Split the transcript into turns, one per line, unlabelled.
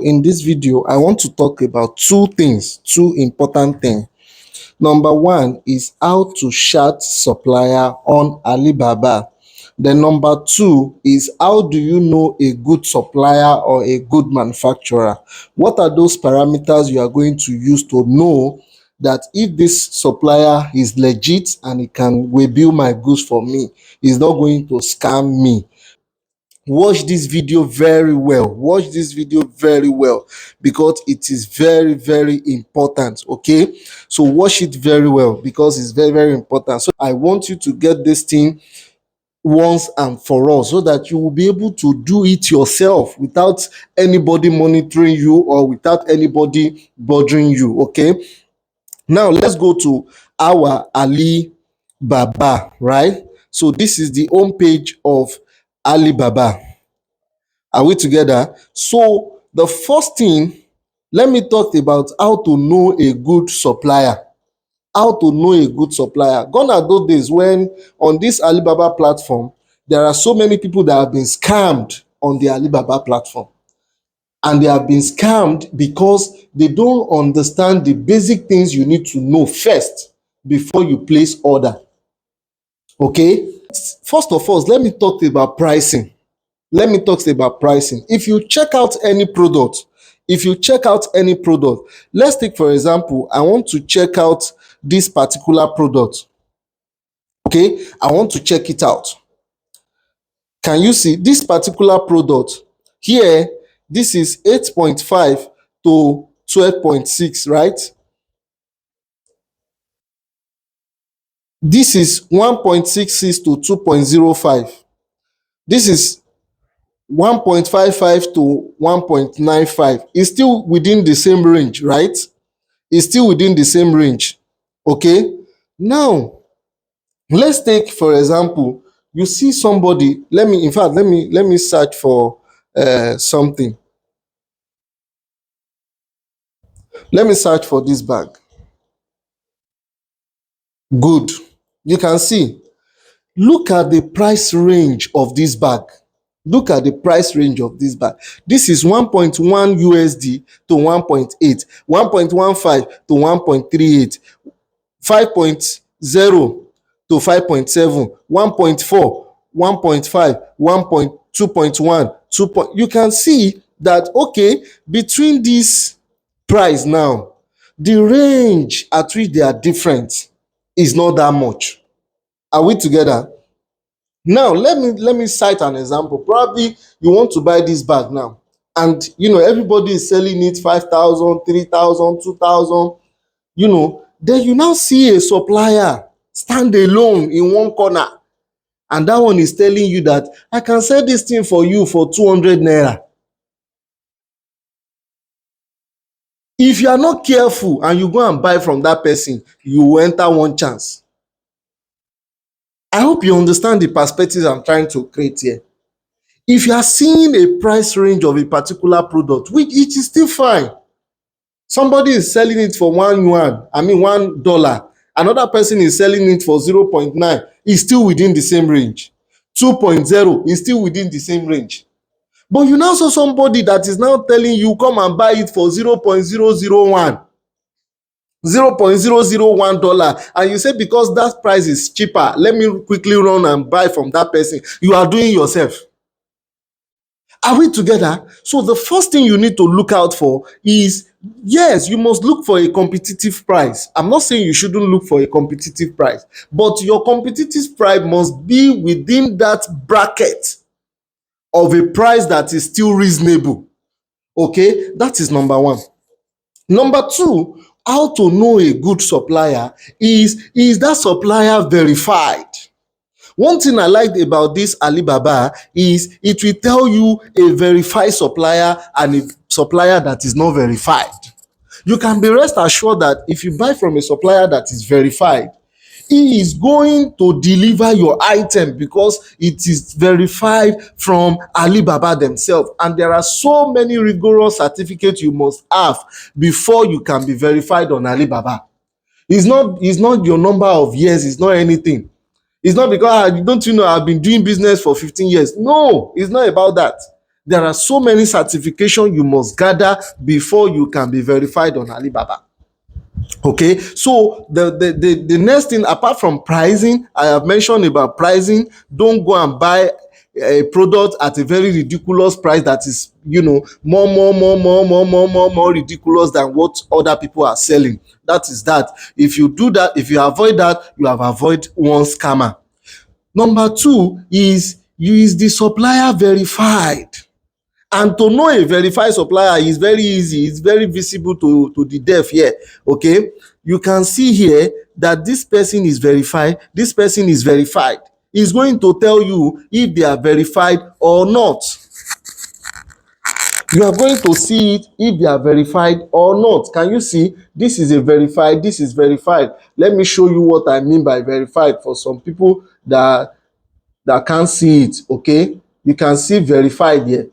In this video, I want to talk about two important things. Number one is how to chart supplier on Alibaba. Then number two is how do you know a good supplier or a good manufacturer? What are those parameters you are going to use to know that if this supplier is legit and he can rebuild my goods for me, he's not going to scam me? Watch this video very well. Watch this video very well because it is very, very important. Okay, so watch it very well because it's very, very important. So I want you to get this thing once and for all so that you will be able to do it yourself without anybody monitoring you or without anybody bothering you. Okay, now let's go to our Alibaba, right? So this is the home page of Alibaba. Are we together? So the first thing, let me talk about how to know a good supplier. How to know a good supplier. Gone are those days when on this Alibaba platform, there are so many people that have been scammed on the Alibaba platform. And they have been scammed because they don't understand the basic things you need to know first before you place order. Okay? First of all, let me talk about pricing. If you check out any product, let's take for example, I want to check out this particular product. Okay, I want to check it out. Can you see this particular product here? This is 8.5 to 12.6, right? This is 1.66 to 2.05. This is 1.55 to 1.95. It's still within the same range, right? It's still within the same range. Okay, now let's take for example, you see somebody, let me search for something. Let me search for this bag. Good. You can see, look at the price range of this bag. This is 1.1 USD to 1.8, 1.15 to 1.38, 5.0 to 5.7, 1.4, 1.5, 1.2.1, 2. You can see that, okay, between this price now, the range at which they are different is not that much. Are we together? Now, let me cite an example. Probably you want to buy this bag now, and everybody is selling it 5,000, 3,000, 2,000. Then you now see a supplier stand alone in one corner, and that one is telling you that I can sell this thing for you for 200 naira. If you are not careful and you go and buy from that person, you will enter one chance. I hope you understand the perspectives I'm trying to create here. If you are seeing a price range of a particular product, which it is still fine, somebody is selling it for $1. Another person is selling it for 0.9, is still within the same range. 2.0 is still within the same range. But you now saw somebody that is now telling you come and buy it for 0.001. $0.001, and you say because that price is cheaper, let me quickly run and buy from that person. You are doing yourself. Are we together? So the first thing you need to look out for is, yes, you must look for a competitive price. I'm not saying you shouldn't look for a competitive price, but your competitive price must be within that bracket of a price that is still reasonable. Okay, that is number one. Number two, how to know a good supplier is that supplier verified? One thing I liked about this Alibaba is it will tell you a verified supplier and a supplier that is not verified. You can be rest assured that if you buy from a supplier that is verified, he is going to deliver your item because it is verified from Alibaba themselves. And there are so many rigorous certificates you must have before you can be verified on Alibaba. It's not your number of years, it's not anything. It's not because don't you know I've been doing business for 15 years. No, it's not about that. There are so many certifications you must gather before you can be verified on Alibaba. Okay, so the next thing, apart from pricing, I have mentioned about pricing. Don't go and buy a product at a very ridiculous price that is, more ridiculous than what other people are selling. That is that. If you do that, if you avoid that, you have avoided one scammer. Number two is the supplier verified? And to know a verified supplier is very easy. It's very visible to the deaf here. Okay, you can see here that this person is verified, this person is verified. It's going to tell you if they are verified or not. You are going to see it if they are verified or not. Can you see? This is a verified, this is verified. Let me show you what I mean by verified for some people that can't see it. Okay, you can see verified here.